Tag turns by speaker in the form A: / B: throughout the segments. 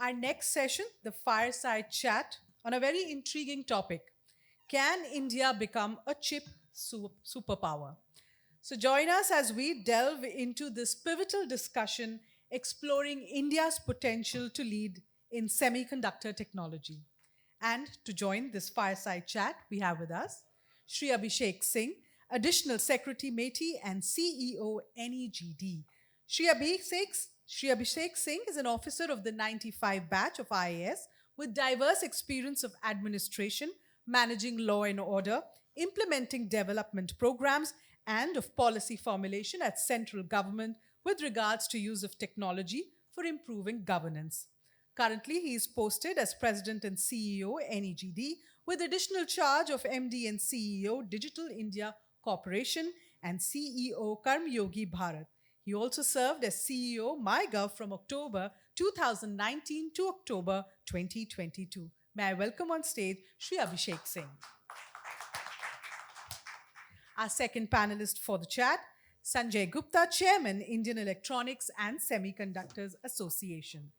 A: Our next session, the Fireside Chat, on a very intriguing topic. Can India become a chip superpower? So join us as we delve into this pivotal discussion exploring India's potential to lead in semiconductor technology. And to join this fireside chat, we have with us Shri Abhishek Singh, Additional Secretary Meity and CEO NeGD. Shri Abhishek, Shri Abhishek Singh is an officer of the 95 batch of IAS with diverse experience of administration, managing law and order, implementing development programs, and of policy formulation at central government with regards to use of technology for improving governance. Currently, he is posted as President and CEO NeGD with additional charge of MD and CEO Digital India Corporation and CEO Karmyogi Bharat. He also served as CEO MyGov from October 2019 to October 2022. May I welcome on stage Shri Abhishek Singh. Our second panelist for the chat, Sanjay Gupta, Chairman, Indian Electronics and Semiconductors Association.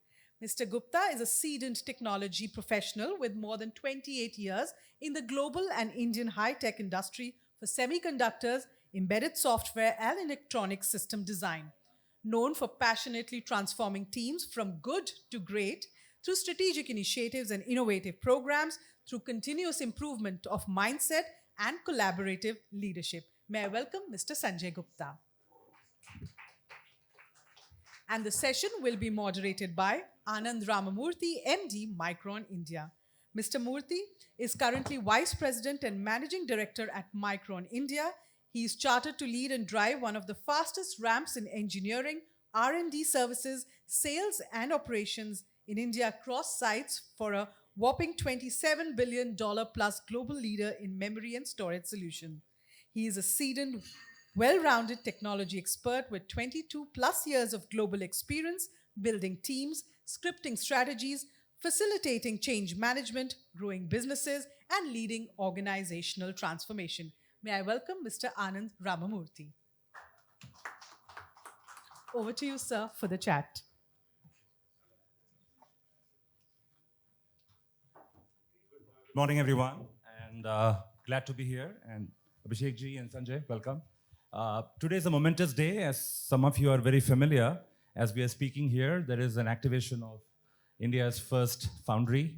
A: Mr. Gupta is a seasoned technology professional with more than 28 years in the global and Indian high-tech industry for semiconductors, embedded software, and electronic system design. Known for passionately transforming teams from good to great through strategic initiatives and innovative programs, through continuous improvement of mindset and collaborative leadership. May I welcome Mr. Sanjay Gupta. And the session will be moderated by Anand Ramamoorthy, MD, Micron India. Mr. Murthy is currently Vice President and Managing Director at Micron India. He is chartered to lead and drive one of the fastest ramps in engineering, R&D services, sales and operations in India across sites for a whopping $27 billion plus global leader in memory and storage solution. He is a seasoned, well-rounded technology expert with 22 plus years of global experience building teams, scripting strategies, facilitating change management, growing businesses, and leading organizational transformation. May I welcome Mr. Anand Ramamoorthy. Over to you, sir, for the chat.
B: Good morning, everyone, and glad to be here. And Abhishek ji and Sanjay, welcome. Today is a momentous day, as some of you are very familiar. As we are speaking here, there is an activation of India's first foundry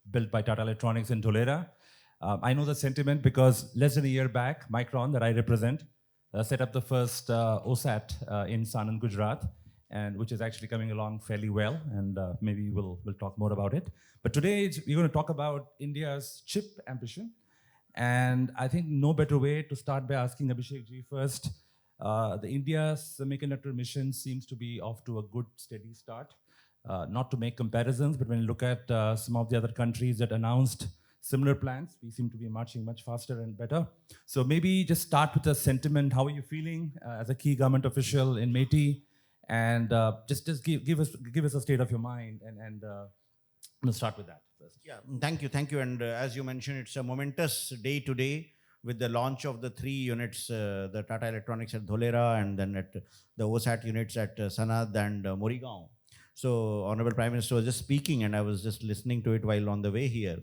B: built by Tata Electronics in Dholera. I know the sentiment because less than a year back, Micron, that I represent, set up the first OSAT in Sanand, Gujarat, and which is actually coming along fairly well, and maybe we'll talk more about it. But today, we're going to talk about India's chip ambition. And I think no better way to start by asking Abhishek ji first. The India semiconductor mission seems to be off to a good, steady start. Not to make comparisons, but when you look at some of the other countries that announced similar plans, we seem to be marching much faster and better. So maybe just start with a sentiment. How are you feeling as a key government official in Meity? And just give us a state of your mind, and we'll start with that first.
C: Yeah, thank you. And as you mentioned, it's a momentous day today with the launch of the 3 units, the Tata Electronics at Dholera, and then at the OSAT units at Sanad and Morigaon. So Honorable Prime Minister was just speaking, and I was just listening to it while on the way here.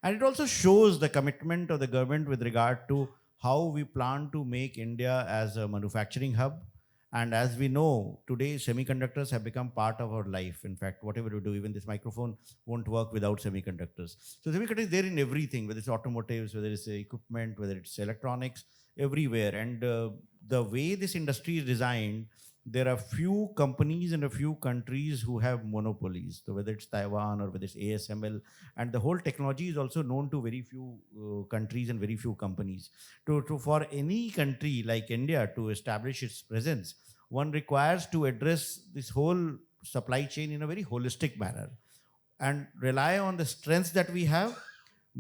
C: And it also shows the commitment of the government with regard to how we plan to make India as a manufacturing hub. And as we know, today semiconductors have become part of our life. In fact, whatever we do, even this microphone won't work without semiconductors. So semiconductors is there in everything, whether it's automotives, whether it's equipment, whether it's electronics, everywhere. And the way this industry is designed, there are few companies and a few countries who have monopolies. So whether it's Taiwan or whether it's ASML, and the whole technology is also known to very few countries and very few companies. For any country like India to establish its presence, one requires to address this whole supply chain in a very holistic manner and rely on the strengths that we have,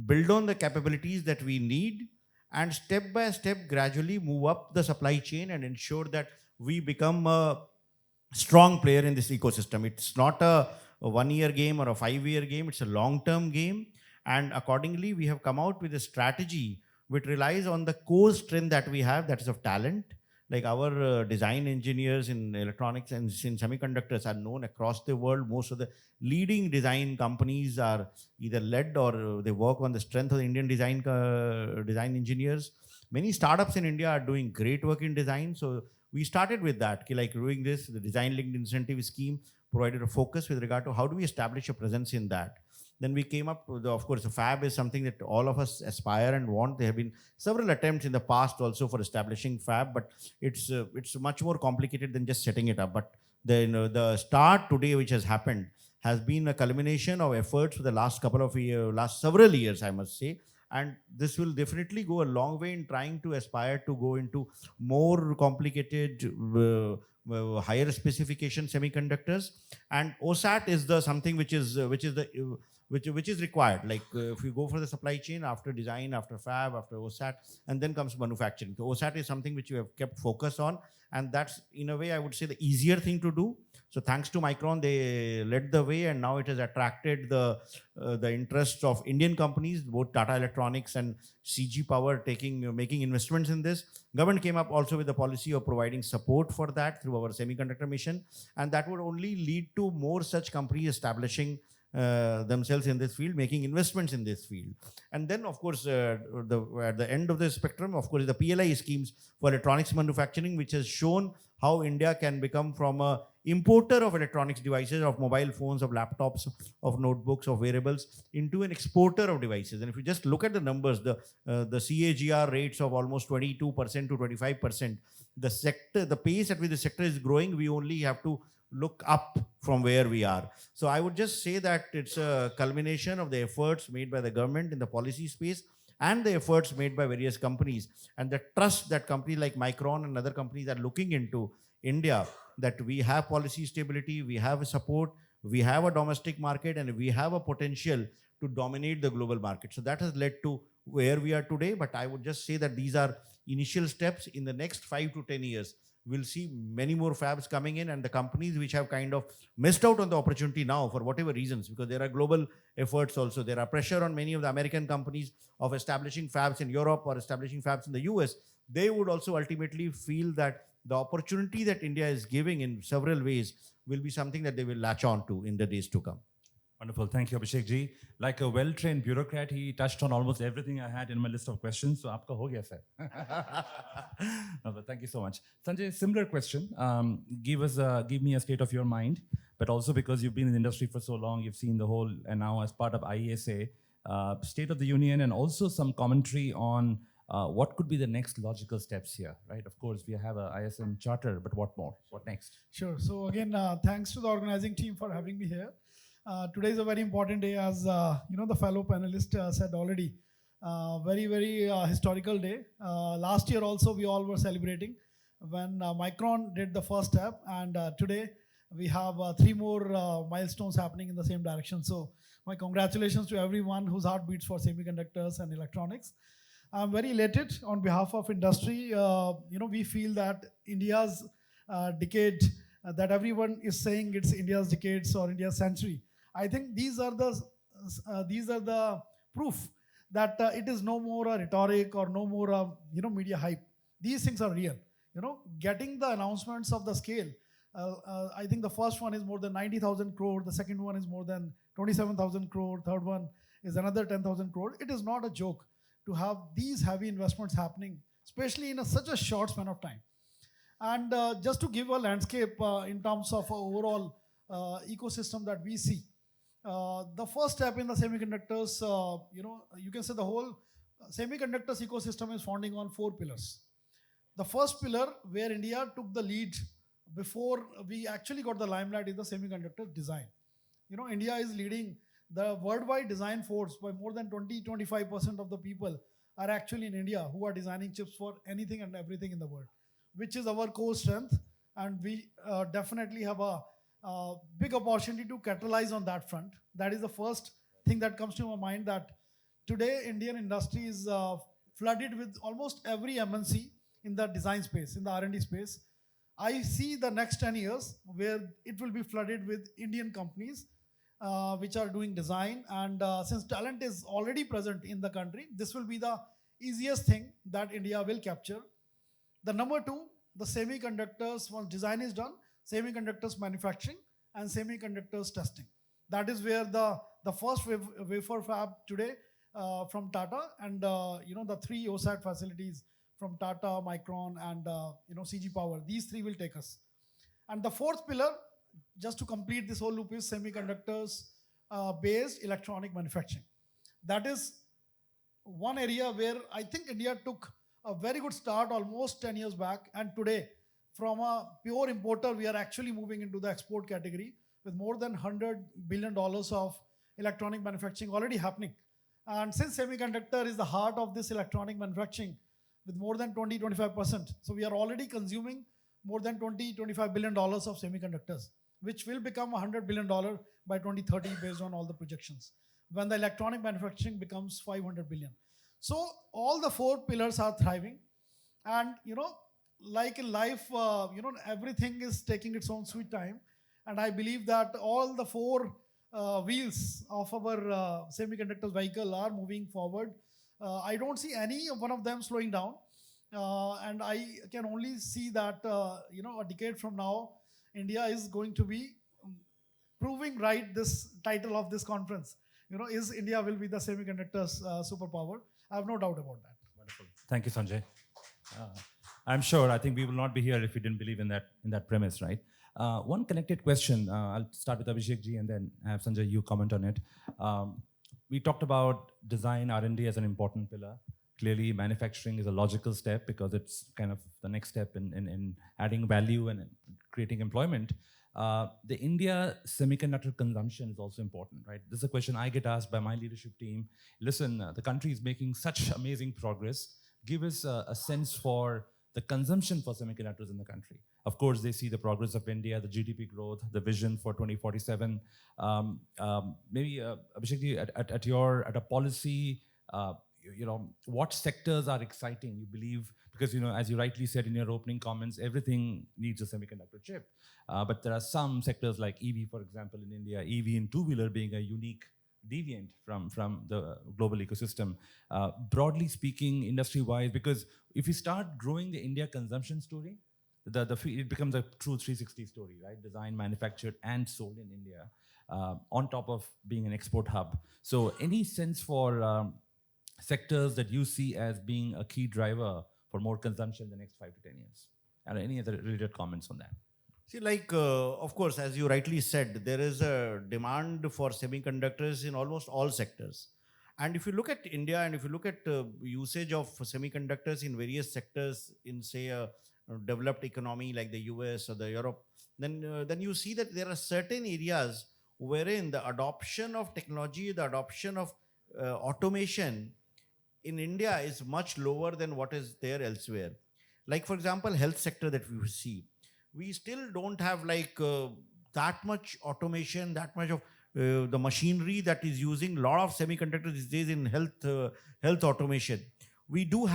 C: build on the capabilities that we need, and step by step gradually move up the supply chain and ensure that we become a strong player in this ecosystem. It's not a 1-year game or a 5-year game, it's a long-term game. And accordingly, we have come out with a strategy which relies on the core strength that we have, that is of talent, Like our design engineers in electronics and in semiconductors are known across the world. Most of the leading design companies are either led or they work on the strength of the Indian design engineers. Many startups in India are doing great work in design. So we started with that, like doing this, the design linked incentive scheme provided a focus with regard to how do we establish a presence in that. Then we came up with, of course, the fab is something that all of us aspire and want. There have been several attempts in the past also for establishing fab, but it's much more complicated than just setting it up. But the start today, which has happened, has been a culmination of efforts for the last couple of years, last several years, I must say. And this will definitely go a long way in trying to aspire to go into more complicated, higher specification semiconductors. And OSAT is the something which is required. Like if you go for the supply chain after design, after fab, after OSAT, and then comes manufacturing. So OSAT is something which we have kept focus on, and that's in a way I would say the easier thing to do. So thanks to Micron, they led the way, and now it has attracted the interest of Indian companies, both Tata Electronics and CG Power, making investments in this. Government came up also with the policy of providing support for that through our semiconductor mission, and that would only lead to more such companies establishing themselves in this field, making investments in this field. And then, of course, at the end of the spectrum, of course, the PLI schemes for electronics manufacturing, which has shown how India can become from a importer of electronics devices, of mobile phones, of laptops, of notebooks, of wearables, into an exporter of devices. And if you just look at the numbers, the CAGR rates of almost 22% to 25%, the pace at which the sector is growing, we only have to look up from where we are. So I would just say that it's a culmination of the efforts made by the government in the policy space and the efforts made by various companies, and the trust that companies like Micron and other companies are looking into India, that we have policy stability, we have a support, we have a domestic market, and we have a potential to dominate the global market. So that has led to where we are today. But I would just say that these are initial steps. In the next 5 to 10 years, we'll see many more fabs coming in, and the companies which have kind of missed out on the opportunity now for whatever reasons, because there are global efforts also. There are pressure on many of the American companies of establishing fabs in Europe or establishing fabs in the US. They would also ultimately feel that the opportunity that India is giving in several ways will be something that they will latch on to in the days to come.
B: Wonderful. Thank you, Abhishek ji. Like a well-trained bureaucrat, he touched on almost everything I had in my list of questions. So, aapka ho gaya, sir. No, but thank you so much. Sanjay, similar question. Give me a state of your mind, but also because you've been in the industry for so long, you've seen the whole, and now as part of IESA, State of the Union, and also some commentary on what could be the next logical steps here, right? Of course, we have a ISM charter, but what more? What next?
D: Sure. So again, thanks to the organizing team for having me here. Today is a very important day, as the fellow panelist said already. Very, very historical day. Last year also we all were celebrating when Micron did the first step, and today we have 3 more milestones happening in the same direction. So my congratulations to everyone whose heart beats for semiconductors and electronics. I'm very elated on behalf of industry. We feel that India's decade, that everyone is saying it's India's decades or India's century. I think these are the proof that it is no more a rhetoric or no more media hype. These things are real. Getting the announcements of the scale. I think the first one is more than 90,000 crore. The second one is more than 27,000 crore. Third one is another 10,000 crore. It is not a joke to have these heavy investments happening, especially in such a short span of time. And just to give a landscape in terms of overall ecosystem that we see, the first step in the semiconductors, you can say the whole semiconductors ecosystem is founding on 4 pillars. The first pillar, where India took the lead before we actually got the limelight, is the semiconductor design. India is leading the worldwide design force by more than 20-25% of the people are actually in India who are designing chips for anything and everything in the world, which is our core strength. And we definitely have a big opportunity to capitalize on that front. That is the first thing that comes to my mind, that today Indian industry is flooded with almost every MNC in the design space, in the R&D space. I see the next 10 years where it will be flooded with Indian companies which are doing design. And since talent is already present in the country, this will be the easiest thing that India will capture. The number 2, the semiconductors, once design is done, semiconductors manufacturing and semiconductors testing. That is where the first wafer fab today from Tata and the three OSAT facilities from Tata, Micron, and CG Power. These three will take us. And the fourth pillar, just to complete this whole loop, is semiconductors based electronic manufacturing. That is one area where I think India took a very good start almost 10 years back. And today, from a pure importer, we are actually moving into the export category with more than $100 billion of electronic manufacturing already happening. And since semiconductor is the heart of this electronic manufacturing with more than 20-25%, so we are already consuming more than $20-25 billion of semiconductors, which will become $100 billion by 2030 based on all the projections, when the electronic manufacturing becomes 500 billion. So all the four pillars are thriving. And, like in life, everything is taking its own sweet time. And I believe that all the four wheels of our semiconductor vehicle are moving forward. I don't see any one of them slowing down. And I can only see that, a decade from now, India is going to be proving right this title of this conference. Is India will be the semiconductors superpower? I have no doubt about that.
B: Wonderful. Thank you, Sanjay. I'm sure, I think we will not be here if we didn't believe in that premise, right? One connected question. I'll start with Abhishek ji and then have Sanjay, you comment on it. We talked about design R&D as an important pillar. Clearly, manufacturing is a logical step because it's kind of the next step in adding value and creating employment. The India semiconductor consumption is also important, right? This is a question I get asked by my leadership team. Listen, the country is making such amazing progress. Give us a sense for the consumption for semiconductors in the country. Of course, they see the progress of India, the GDP growth, the vision for 2047. Maybe Abhishek, at a policy, what sectors are exciting, you believe? Because, as you rightly said in your opening comments, everything needs a semiconductor chip. But there are some sectors like EV, for example, in India, EV in two-wheeler being a unique deviant from the global ecosystem. Broadly speaking, industry-wise, because if you start growing the India consumption story, it becomes a true 360 story, right? Designed, manufactured, and sold in India, on top of being an export hub. So any sense for sectors that you see as being a key driver for more consumption in the next 5 to 10 years? And any other related comments on that?
C: See, of course, as you rightly said, there is a demand for semiconductors in almost all sectors. And if you look at India and if you look at usage of semiconductors in various sectors in, say, a developed economy like the US or the Europe, then you see that there are certain areas wherein the adoption of technology, the adoption of automation in India is much lower than what is there elsewhere. Like, for example, health sector that we see. We still don't have that much automation, that much of the machinery that is using a lot of semiconductors these days in health automation. We do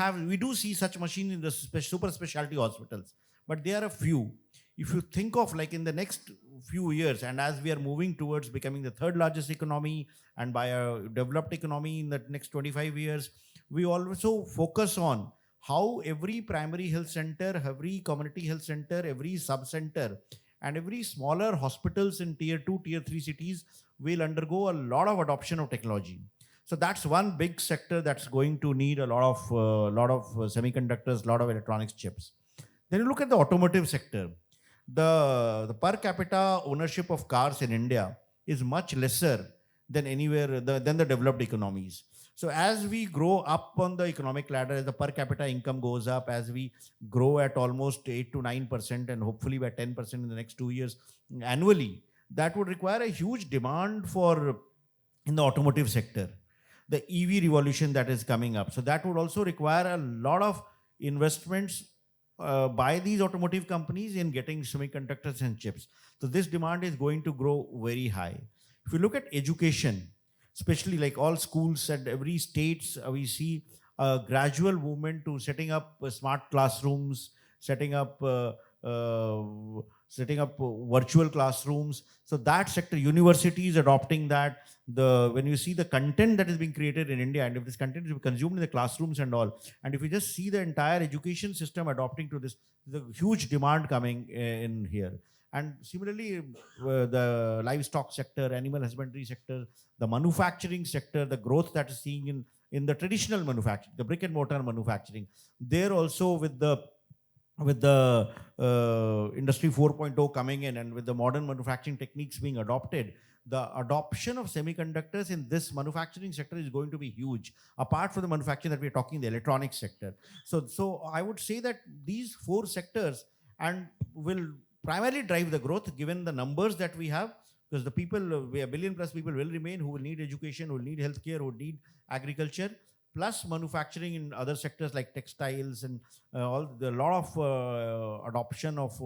C: see such machines in the super specialty hospitals, but there are a few. If you think of in the next few years, and as we are moving towards becoming the third largest economy and by a developed economy in the next 25 years, we also focus on how every primary health center, every community health center, every sub-center, and every smaller hospitals in tier 2, tier 3 cities will undergo a lot of adoption of technology. So that's one big sector that's going to need a lot of semiconductors, a lot of electronics chips. Then you look at the automotive sector. The per capita ownership of cars in India is much lesser than anywhere than the developed economies. So as we grow up on the economic ladder, as the per capita income goes up, as we grow at almost 8 to 9% and hopefully by 10% in the next 2 years annually, that would require a huge demand in the automotive sector. The EV revolution that is coming up. So that would also require a lot of investments by these automotive companies in getting semiconductors and chips. So this demand is going to grow very high. If you look at education, especially like all schools at every states, we see a gradual movement to setting up smart classrooms, setting up setting up virtual classrooms. So that sector, universities adopting that. When you see the content that is being created in India, and if this content is consumed in the classrooms and all, and if you just see the entire education system adopting to this, the huge demand coming in here. And similarly, the livestock sector, animal husbandry sector, the manufacturing sector, the growth that is seeing in the traditional manufacturing, the brick and mortar manufacturing, there also with the industry 4.0 coming in, and with the modern manufacturing techniques being adopted, the adoption of semiconductors in this manufacturing sector is going to be huge, apart from the manufacturing that we're talking, the electronics sector. So I would say that these four sectors and will primarily drive the growth given the numbers that we have, because the people, we are billion plus people will remain, who will need education, who will need healthcare, who will need agriculture, plus manufacturing in other sectors like textiles and a lot of adoption of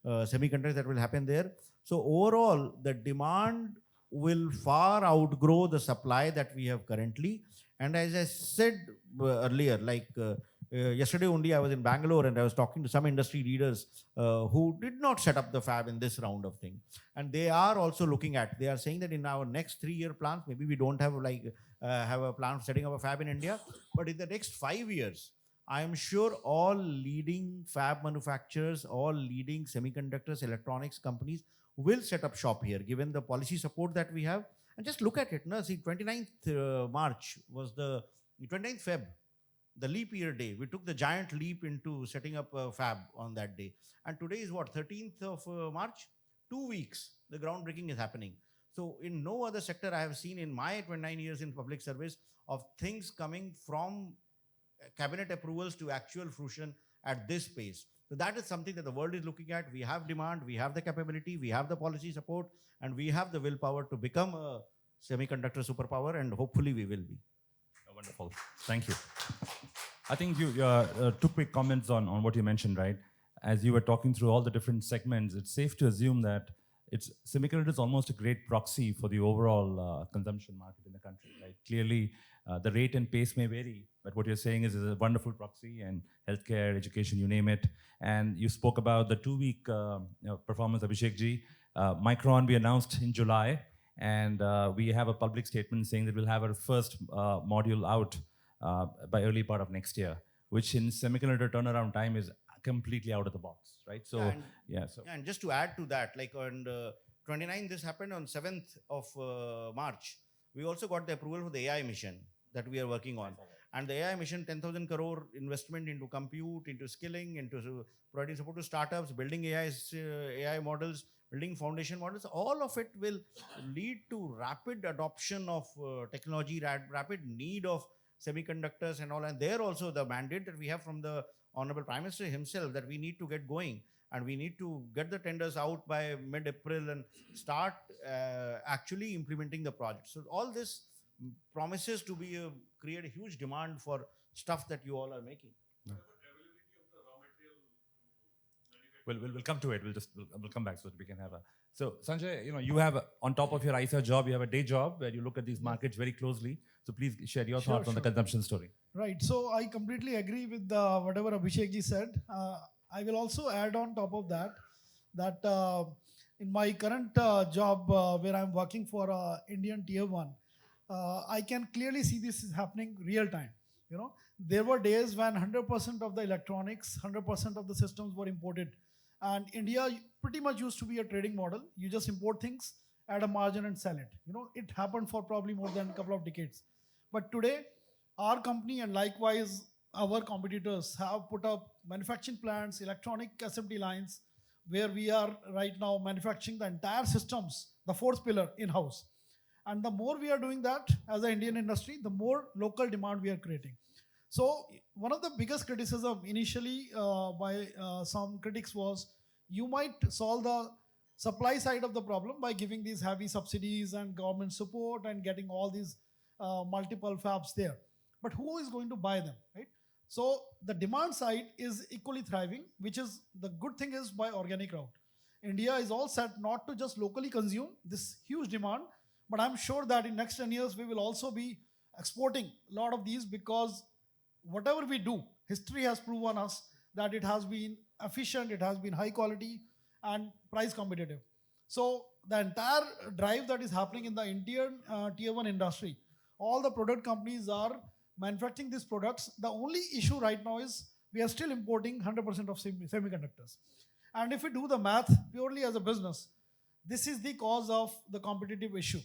C: semiconductors that will happen there. So overall, the demand will far outgrow the supply that we have currently. And as I said earlier, yesterday only I was in Bangalore and I was talking to some industry leaders who did not set up the fab in this round of thing. And they are also looking at, they are saying that in our next 3-year plans, maybe we don't have have a plan for setting up a fab in India, but in the next 5 years, I am sure all leading fab manufacturers, all leading semiconductors, electronics companies will set up shop here, given the policy support that we have. And just look at it. No? See, 29th March was the 29th Feb, the leap year day. We took the giant leap into setting up a fab on that day. And today is what, 13th of March? 2 weeks, the groundbreaking is happening. So in no other sector I have seen in my 29 years in public service of things coming from cabinet approvals to actual fruition at this pace. So that is something that the world is looking at. We have demand, we have the capability, we have the policy support, and we have the willpower to become a semiconductor superpower, and hopefully we will be.
B: Wonderful. Thank you. I think you two quick comments on what you mentioned, right? As you were talking through all the different segments, it's safe to assume that semiconductor is almost a great proxy for the overall consumption market in the country, right? Clearly, the rate and pace may vary, but what you're saying is a wonderful proxy, and healthcare, education, you name it. And you spoke about the 2-week performance, Abhishek ji. Micron, we announced in July, and we have a public statement saying that we'll have our first module out by early part of next year, which in semiconductor turnaround time is completely out of the box, right? So,
C: And just to add to that, like on 29th, this happened on 7th of March. We also got the approval for the AI mission that we are working on. And the AI mission, 10,000 crore investment into compute, into skilling, into providing support to startups, building AI models, building foundation models. All of it will lead to rapid adoption of technology, rapid need of semiconductors and all. And there also the mandate that we have from the Honorable Prime Minister himself that we need to get going. And we need to get the tenders out by mid-April and start actually implementing the project. So all this promises to be create a huge demand for stuff that you all are making.
B: We'll come to it. We'll come back so that we can have a. So Sanjay, you have on top of your ISA job, you have a day job where you look at these markets very closely. So please share your thoughts on the consumption story.
D: Right. So I completely agree with whatever Abhishek ji said. I will also add on top of that in my current job where I'm working for Indian Tier 1, I can clearly see this is happening real time. There were days when 100% of the electronics, 100% of the systems were imported. And India pretty much used to be a trading model. You just import things, add a margin and sell it. It happened for probably more than a couple of decades. But today, our company and likewise our competitors have put up manufacturing plants, electronic assembly lines, where we are right now manufacturing the entire systems, the fourth pillar in-house. And the more we are doing that as an Indian industry, the more local demand we are creating. So one of the biggest criticism initially by some critics was, you might solve the supply side of the problem by giving these heavy subsidies and government support and getting all these multiple fabs there. But who is going to buy them, right? So the demand side is equally thriving, which is the good thing is by organic route. India is all set not to just locally consume this huge demand, but I'm sure that in next 10 years, we will also be exporting a lot of these, because whatever we do, history has proven us that it has been efficient, it has been high quality, and price competitive. So the entire drive that is happening in the Indian tier 1 industry, all the product companies are manufacturing these products. The only issue right now is we are still importing 100% of semiconductors. And if we do the math purely as a business, this is the cause of the competitive issue.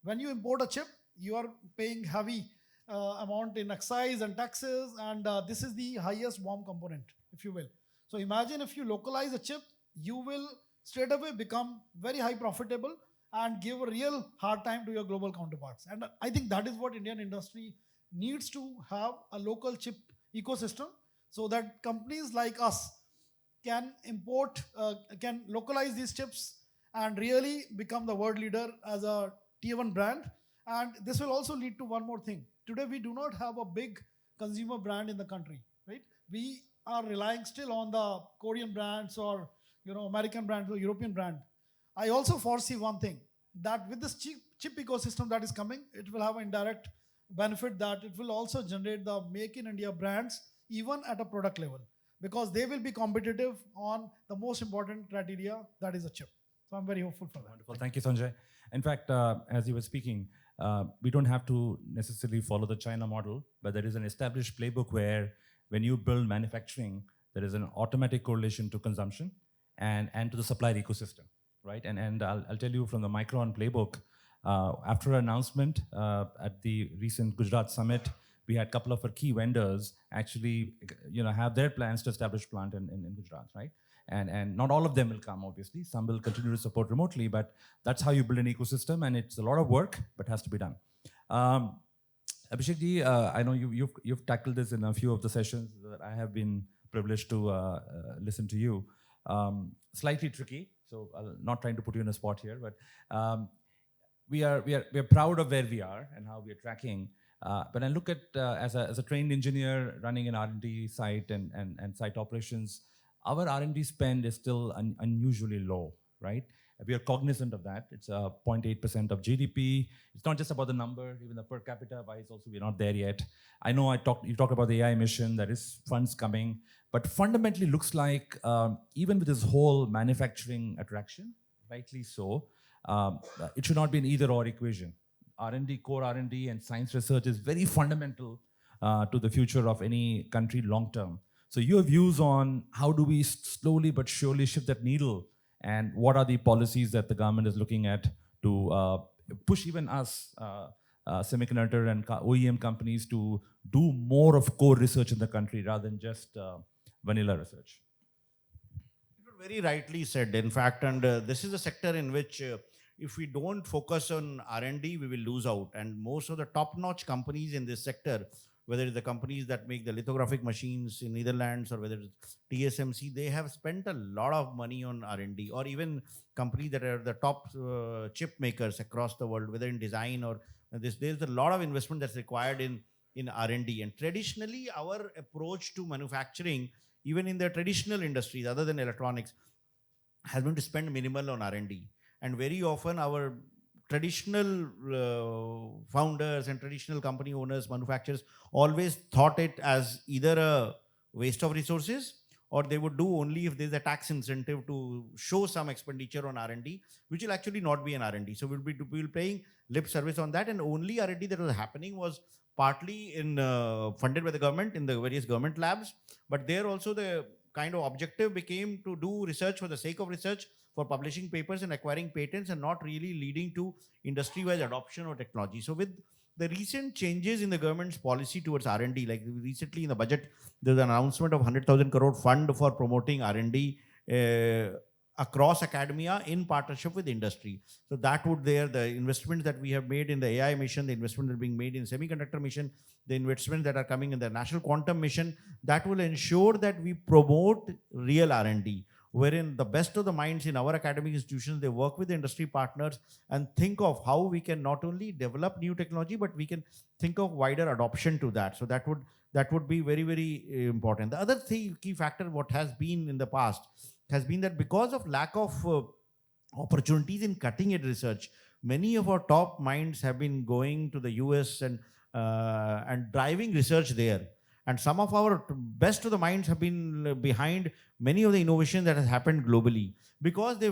D: When you import a chip, you are paying heavy amount in excise and taxes, and this is the highest BOM component, if you will. So imagine if you localize a chip, you will straight away become very high profitable and give a real hard time to your global counterparts. And I think that is what Indian industry needs, to have a local chip ecosystem so that companies like us can import, can localize these chips and really become the world leader as a tier 1 brand. And this will also lead to one more thing. Today, we do not have a big consumer brand in the country, right? We are relying still on the Korean brands or American brands or European brand. I also foresee one thing, that with this chip ecosystem that is coming, it will have an indirect benefit, that it will also generate the Make in India brands even at a product level, because they will be competitive on the most important criteria, that is a chip. So I'm very hopeful for that.
B: Wonderful. Thank you, Sanjay. In fact, as you were speaking, we don't have to necessarily follow the China model, but there is an established playbook where when you build manufacturing, there is an automatic correlation to consumption and to the supplier ecosystem, right? And I'll tell you from the Micron playbook, after an announcement at the recent Gujarat summit, we had a couple of our key vendors actually have their plans to establish plant in Gujarat, right? And not all of them will come, obviously. Some will continue to support remotely, but that's how you build an ecosystem, and it's a lot of work, but has to be done. Abhishek ji, I know you've tackled this in a few of the sessions that I have been privileged to listen to you. Slightly tricky, so I'm not trying to put you in a spot here, but we are proud of where we are and how we are tracking. But I look at as a trained engineer running an R&D site and site operations, our R&D spend is still unusually low, right? We are cognizant of that. It's 0.8% of GDP. It's not just about the number, even the per capita wise also, we're not there yet. I know you talked about the AI mission, there is funds coming, but fundamentally looks like even with this whole manufacturing attraction, rightly so, it should not be an either or equation. R&D, core R&D and science research is very fundamental to the future of any country long term. So your views on how do we slowly but surely shift that needle, and what are the policies that the government is looking at to push even us, semiconductor and OEM companies, to do more of core research in the country rather than just vanilla research?
C: Very rightly said, in fact, and this is a sector in which if we don't focus on R&D, we will lose out. And most of the top-notch companies in this sector, whether it's the companies that make the lithographic machines in Netherlands or whether it's TSMC, they have spent a lot of money on R&D, or even companies that are the top chip makers across the world, whether in design or this. There's a lot of investment that's required in R&D. And traditionally, our approach to manufacturing, even in the traditional industries other than electronics, has been to spend minimal on R&D. And very often our traditional founders and traditional company owners, manufacturers, always thought it as either a waste of resources, or they would do only if there's a tax incentive to show some expenditure on R&D, which will actually not be an R&D. So we'll be paying lip service on that, and only R&D that was happening was partly funded by the government in the various government labs. But there also the kind of objective became to do research for the sake of research, for publishing papers and acquiring patents, and not really leading to industry-wide adoption of technology. So with the recent changes in the government's policy towards R&D, like recently in the budget, there's an announcement of 100,000 crore fund for promoting R&D across academia in partnership with industry. So that would the investments that we have made in the AI mission, the investment that are being made in semiconductor mission, the investments that are coming in the national quantum mission, that will ensure that we promote real R&D, wherein the best of the minds in our academic institutions, they work with the industry partners and think of how we can not only develop new technology, but we can think of wider adoption to that. So that would be very, very important. The other key factor, what has been in the past, has been that because of lack of opportunities in cutting edge research, many of our top minds have been going to the US and driving research there. And some of our best of the minds have been behind many of the innovation that has happened globally, because they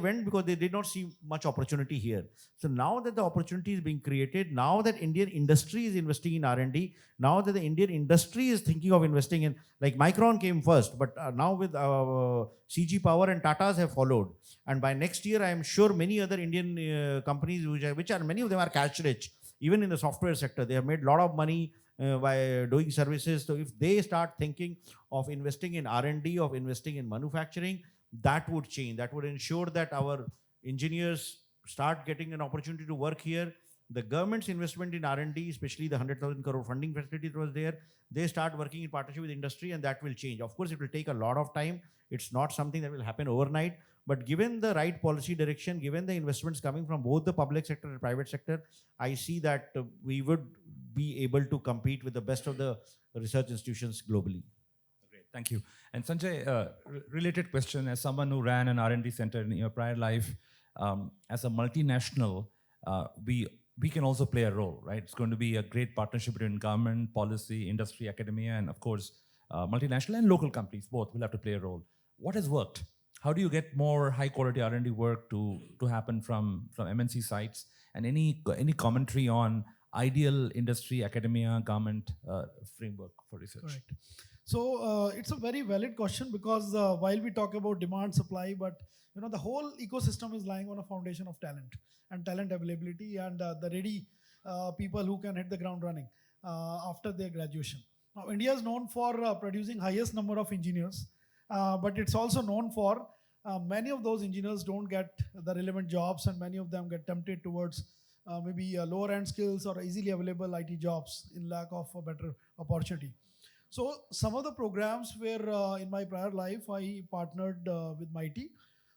C: did not see much opportunity here. So now that the opportunity is being created, now that Indian industry is investing in R&D, now that the Indian industry is thinking of investing in, like Micron came first, but now with CG Power and Tatas have followed. And by next year, I am sure many other Indian companies, which are many of them are cash rich, even in the software sector, they have made a lot of money by doing services. So if they start thinking of investing in R&D, of investing in manufacturing, that would change. That would ensure that our engineers start getting an opportunity to work here. The government's investment in R&D, especially the 100,000 crore funding facility that was there, they start working in partnership with industry, and that will change. Of course, it will take a lot of time. It's not something that will happen overnight. But given the right policy direction, given the investments coming from both the public sector and private sector, I see that we would be able to compete with the best of the research institutions globally.
B: Great, thank you. And Sanjay, related question, as someone who ran an R&D center in your prior life, as a multinational, we can also play a role, right? It's going to be a great partnership between government, policy, industry, academia, and of course, multinational and local companies, both will have to play a role. What has worked? How do you get more high quality R&D work to happen from MNC sites? And any commentary on ideal industry, academia, government framework for research?
D: Correct. So it's a very valid question, because while we talk about demand, supply, but the whole ecosystem is lying on a foundation of talent and talent availability, and the ready people who can hit the ground running after their graduation. Now, India is known for producing highest number of engineers, but it's also known for many of those engineers don't get the relevant jobs, and many of them get tempted towards maybe lower end skills or easily available IT jobs in lack of a better opportunity. So some of the programs where in my prior life I partnered with Meity.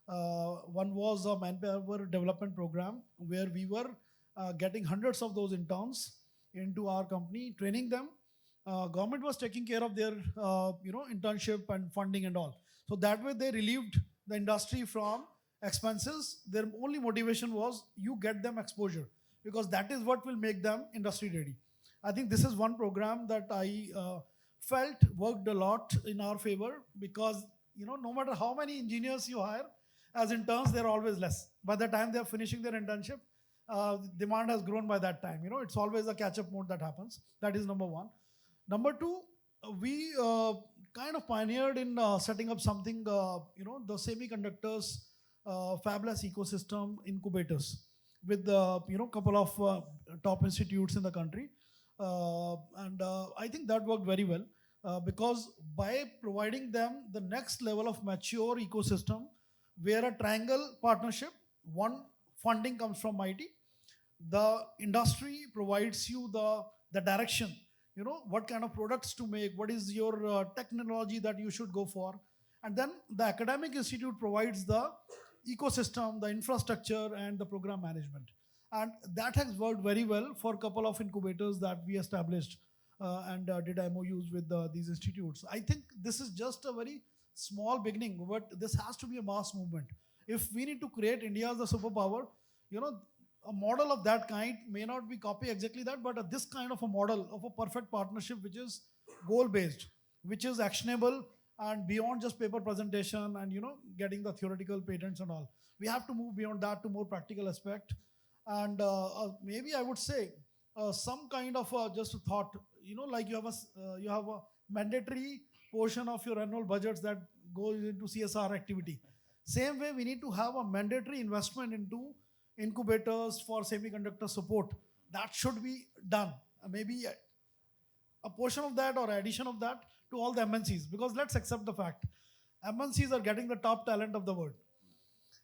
D: One was a manpower development program where we were getting hundreds of those interns into our company, training them. Government was taking care of their internship and funding and all. So that way they relieved the industry from expenses. Their only motivation was you get them exposure, because that is what will make them industry ready. I think this is one program that I felt worked a lot in our favor, because no matter how many engineers you hire as interns, they're always less. By the time they're finishing their internship, demand has grown by that time. It's always a catch-up mode that happens. That is number one. Number two, we kind of pioneered in setting up something, the semiconductors fabless ecosystem incubators with couple of top institutes in the country. And I think that worked very well, because by providing them the next level of mature ecosystem, where a triangle partnership, one, funding comes from Meity, the industry provides you the direction, what kind of products to make, what is your technology that you should go for, and then the academic institute provides the ecosystem, the infrastructure, and the program management. And that has worked very well for a couple of incubators that we established and did MOUs with these institutes. I think this is just a very small beginning, but this has to be a mass movement. If we need to create India as a superpower, a model of that kind may not be copy exactly that, but this kind of a model of a perfect partnership, which is goal-based, which is actionable and beyond just paper presentation and getting the theoretical patents and all. We have to move beyond that to more practical aspect. And maybe I would say some kind of just a thought, like you have a mandatory portion of your annual budgets that goes into CSR activity. Same way, we need to have a mandatory investment into incubators for semiconductor support. That should be done. Maybe a portion of that or addition of that to all the MNCs, because let's accept the fact, MNCs are getting the top talent of the world.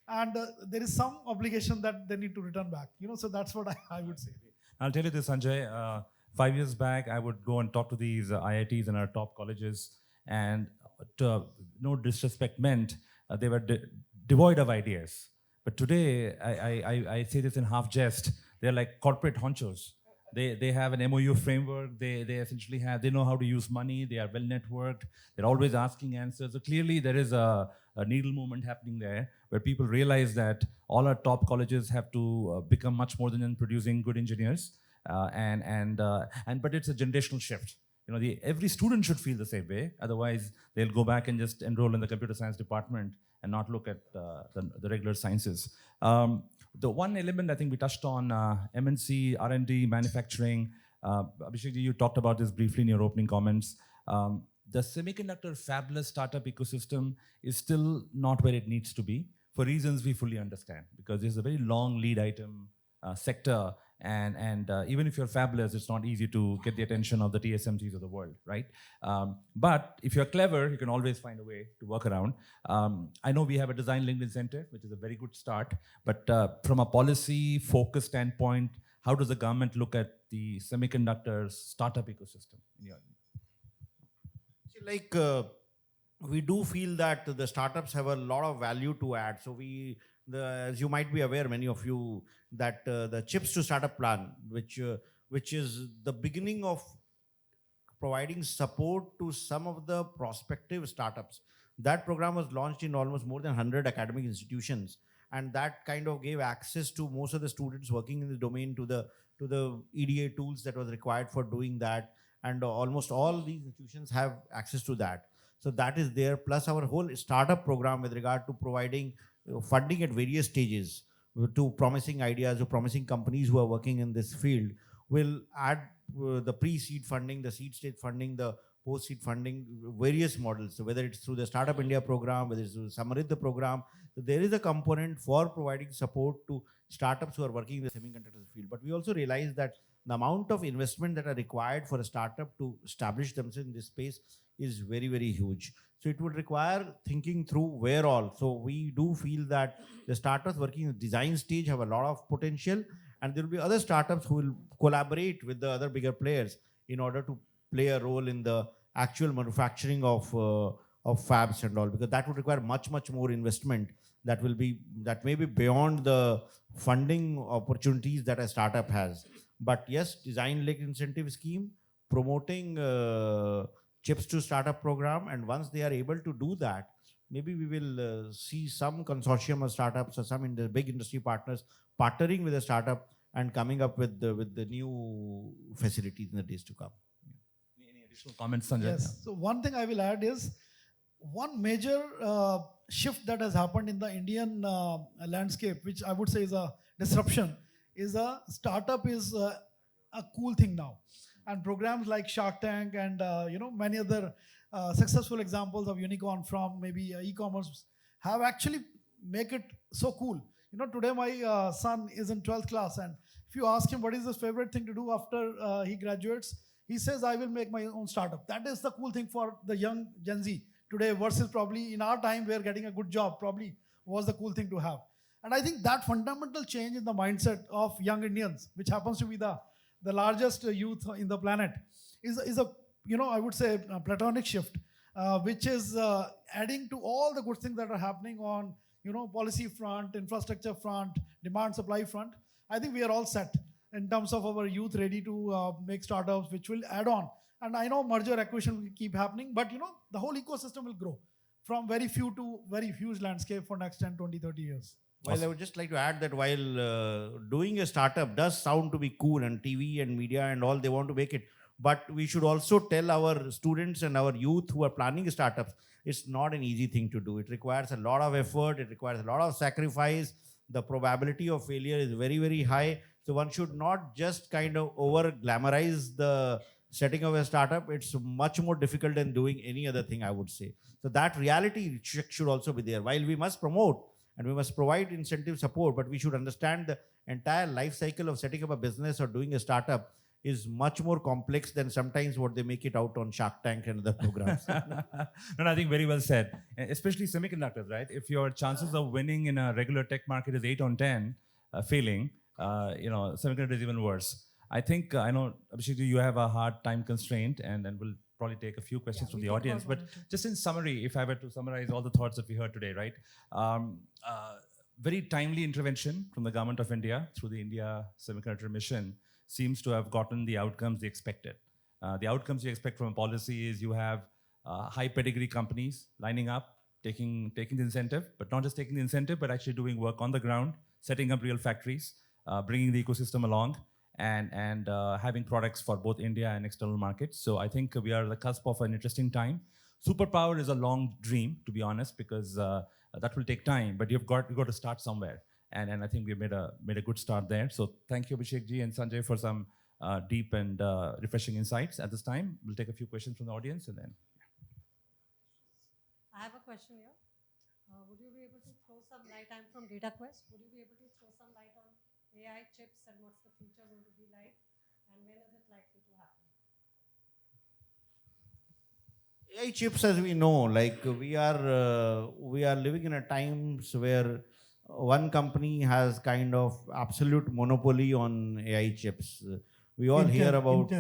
D: And there is some obligation that they need to return back. So that's what I would say.
B: I'll tell you this, Sanjay. 5 years back, I would go and talk to these IITs and our top colleges, and no disrespect meant, they were devoid of ideas. But today, I say this in half jest, they're like corporate honchos. They have an MOU framework, they essentially they know how to use money, they are well networked, they're always asking answers. So clearly there is a needle movement happening there, where people realize that all our top colleges have to become much more than producing good engineers. But it's a generational shift. every student should feel the same way. Otherwise, they'll go back and just enroll in the computer science department and not look at the regular sciences. The one element I think we touched on, MNC, R&D, manufacturing. Abhishek, you talked about this briefly in your opening comments. The semiconductor fabless startup ecosystem is still not where it needs to be for reasons we fully understand, because there's a very long lead item sector, and even if you're fabless, it's not easy to get the attention of the TSMCs of the world, right? But if you're clever, you can always find a way to work around. I know we have a design linked incentive, which is a very good start, but from a policy focus standpoint, how does the government look at the semiconductor startup ecosystem?
C: Like we do feel that the startups have a lot of value to add. So as you might be aware, many of you, that the Chips to Startup plan, which is the beginning of providing support to some of the prospective startups. That program was launched in almost more than 100 academic institutions, and that kind of gave access to most of the students working in the domain to the EDA tools that was required for doing that. And almost all these institutions have access to that. So that is there, plus our whole startup program with regard to providing funding at various stages to promising ideas or promising companies who are working in this field, will add the pre-seed funding, the seed stage funding, the post-seed funding, various models. So whether it's through the Startup India program, whether it's through the Samriddha program, so there is a component for providing support to startups who are working in the semiconductor field. But we also realize that the amount of investment that are required for a startup to establish themselves in this space is very, very huge. So it would require thinking through where all. So we do feel that the startups working in the design stage have a lot of potential, and there will be other startups who will collaborate with the other bigger players in order to play a role in the actual manufacturing of fabs and all, because that would require much more investment that may be beyond the funding opportunities that a startup has. But yes, design linked incentive scheme, promoting Chips to Startup program, and once they are able to do that, maybe we will see some consortium of startups or some big industry partners partnering with a startup and coming up with the new facilities in the days to come.
B: Any additional comments, Sanjay?
D: Yes. So one thing I will add is one major shift that has happened in the Indian landscape, which I would say is a disruption, is a startup is a cool thing now. And programs like Shark Tank and many other successful examples of unicorn from maybe e-commerce have actually make it so cool. Today my son is in 12th class, and if you ask him what is his favorite thing to do after he graduates, he says, I will make my own startup. That is the cool thing for the young Gen Z today, versus probably in our time where getting a good job probably was the cool thing to have. And I think that fundamental change in the mindset of young Indians, which happens to be the largest youth in the planet, is a I would say a platonic shift, which is adding to all the good things that are happening on policy front, infrastructure front, demand supply front. I think we are all set in terms of our youth ready to make startups, which will add on. And I know merger acquisition will keep happening, but the whole ecosystem will grow from very few to very huge landscape for next 10, 20, 30 years.
C: Well, I would just like to add that while doing a startup does sound to be cool, and TV and media and all, they want to make it, but we should also tell our students and our youth who are planning startups, it's not an easy thing to do. It requires a lot of effort. It requires a lot of sacrifice. The probability of failure is very, very high. So one should not just kind of over glamorize the setting of a startup. It's much more difficult than doing any other thing, I would say. So that reality should also be there. While we must promote and we must provide incentive support, but we should understand the entire life cycle of setting up a business or doing a startup is much more complex than sometimes what they make it out on Shark Tank and other programs.
B: No, I think very well said. Especially semiconductors, right? If your chances of winning in a regular tech market is 8 on 10, failing, semiconductor is even worse. I think, I know, Abhishek, you have a hard time constraint, and then we'll probably take a few questions from the audience. But just in summary, if I were to summarize all the thoughts that we heard today, right? Very timely intervention from the government of India through the India Semiconductor Mission seems to have gotten the outcomes they expected. The outcomes you expect from a policy is you have high pedigree companies lining up, taking the incentive, but not just taking the incentive, but actually doing work on the ground, setting up real factories, bringing the ecosystem along, and having products for both India and external markets. So I think we are at the cusp of an interesting time. Superpower is a long dream, to be honest, because that will take time. But you've got to start somewhere, and I think we made a good start there. So thank you, Abhishek ji and Sanjay, for some deep and refreshing insights. At this time, we'll take a few questions from the audience, and then.
E: I have a question here. Would you be able to throw some light? I'm from DataQuest. Would you be able to throw some light on AI chips and what's the future going to be like, and when is it likely to happen?
C: AI chips, as we know, like we are living in a times where one company has kind of absolute monopoly on AI chips. We all hear about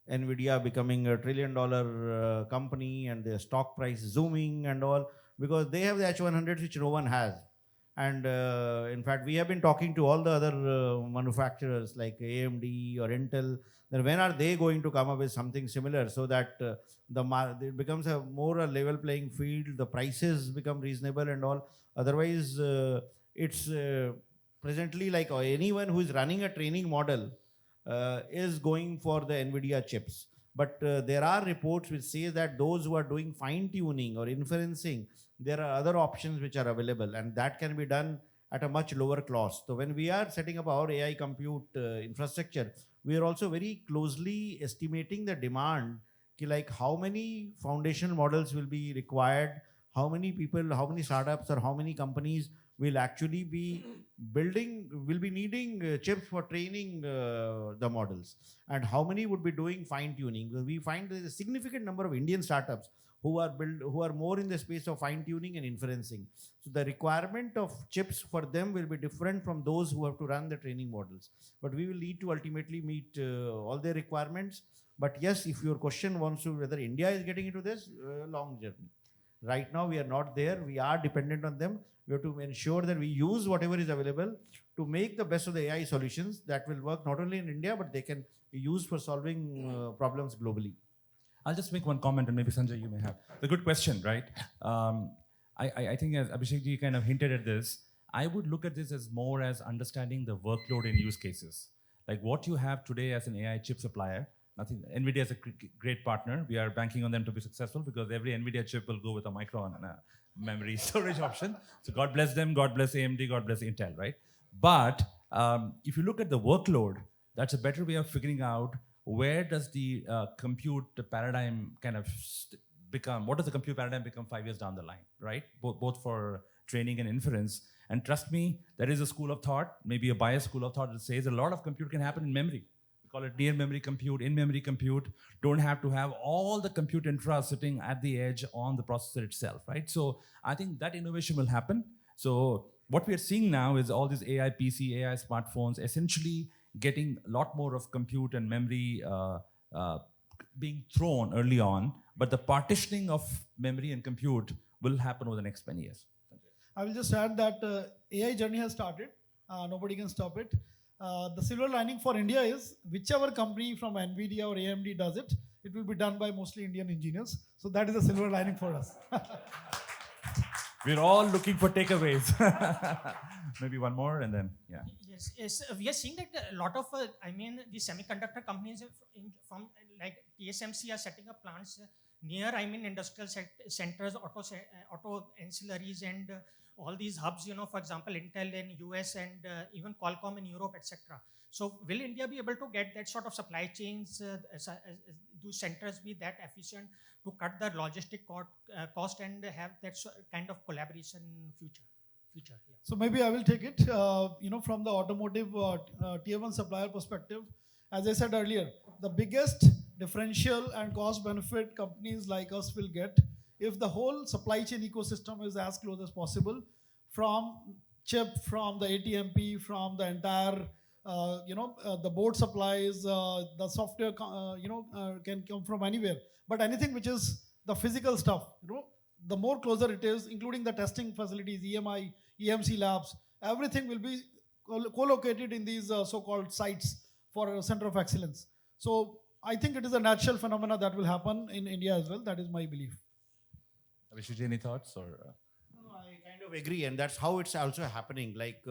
C: NVIDIA becoming $1 trillion company and their stock price zooming and all, because they have the H100s which no one has. And in fact, we have been talking to all the other manufacturers like AMD or Intel, that when are they going to come up with something similar, so that it becomes a more level playing field, the prices become reasonable and all. Otherwise, it's presently like anyone who is running a training model is going for the NVIDIA chips. But there are reports which say that those who are doing fine tuning or inferencing, there are other options which are available, and that can be done at a much lower cost. So when we are setting up our AI compute infrastructure, we are also very closely estimating the demand, like how many foundational models will be required, how many people, how many startups or how many companies will actually be will be needing chips for training the models, and how many would be doing fine tuning. We find there is a significant number of Indian startups who are more in the space of fine tuning and inferencing. So the requirement of chips for them will be different from those who have to run the training models. But we will need to ultimately meet all their requirements. But yes, if your question wants to whether India is getting into this, long journey. Right now we are not there. We are dependent on them. We have to ensure that we use whatever is available to make the best of the AI solutions that will work not only in India, but they can be used for solving problems globally.
B: I'll just make one comment, and maybe Sanjay, you may have. The good question, right? I think as Abhishek ji kind of hinted at this, I would look at this as more as understanding the workload in use cases. Like what you have today as an AI chip supplier, nothing. NVIDIA is a great partner. We are banking on them to be successful because every NVIDIA chip will go with a Micron memory storage option. So God bless them, God bless AMD, God bless Intel, right? But if you look at the workload, that's a better way of figuring out where does the compute paradigm kind of become, what does the compute paradigm become 5 years down the line, right? Both for training and inference. And trust me, there is a school of thought, maybe a biased school of thought that says a lot of compute can happen in memory. We call it near memory compute, in-memory compute. Don't have to have all the compute infra sitting at the edge on the processor itself, right? So I think that innovation will happen. So what we are seeing now is all these AI PC, AI smartphones, essentially getting a lot more of compute and memory being thrown early on, but the partitioning of memory and compute will happen over the next 10 years.
D: I will just add that AI journey has started. Nobody can stop it. The silver lining for India is whichever company from NVIDIA or AMD does it, it will be done by mostly Indian engineers. So that is a silver lining for us.
B: We're all looking for takeaways. Maybe one more and then, yeah.
F: Yes. We are seeing that a lot of, the semiconductor companies from like TSMC are setting up plants near, industrial centers, auto ancillaries and all these hubs, for example, Intel in US and even Qualcomm in Europe, etc. So will India be able to get that sort of supply chains, do centers be that efficient to cut the logistic cost and have that kind of collaboration in future? Yeah.
D: So maybe I will take it, from the automotive tier 1 supplier perspective. As I said earlier, the biggest differential and cost benefit companies like us will get if the whole supply chain ecosystem is as close as possible, from chip, from the ATMP, from the entire, the board supplies, the software, can come from anywhere. But anything which is the physical stuff, the more closer it is, including the testing facilities, EMI, EMC labs, everything will be co-located in these so-called sites for a center of excellence. So I think it is a natural phenomena that will happen in India as well. That is my belief.
B: Abhishek, any thoughts or?
C: No, I kind of agree, and that's how it's also happening. Like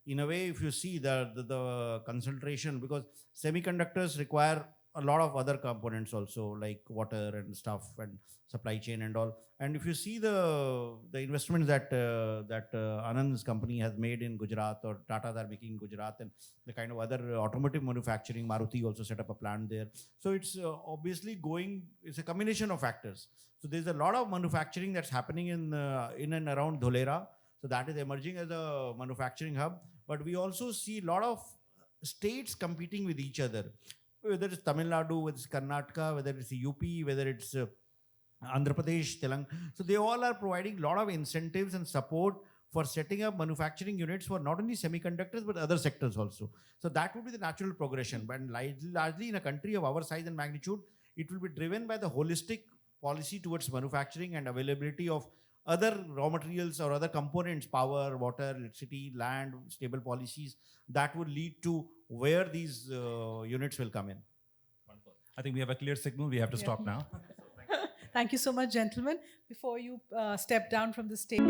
C: in a way, if you see the concentration, because semiconductors require a lot of other components also, like water and stuff and supply chain and all. And if you see the investments that Anand's company has made in Gujarat, or Tata are making in Gujarat, and the kind of other automotive manufacturing, Maruti also set up a plant there. So it's obviously it's a combination of factors. So there's a lot of manufacturing that's happening in and around Dholera. So that is emerging as a manufacturing hub. But we also see a lot of states competing with each other, whether it's Tamil Nadu, whether it's Karnataka, whether it's UP, whether it's Andhra Pradesh, Telangana. So they all are providing a lot of incentives and support for setting up manufacturing units for not only semiconductors, but other sectors also. So that would be the natural progression. But largely in a country of our size and magnitude, it will be driven by the holistic policy towards manufacturing and availability of other raw materials or other components, power, water, electricity, land, stable policies that would lead to where these units will come in.
B: Wonderful. I think we have a clear signal. We have to stop now.
A: Thank you so much, gentlemen. Before you step down from the stage.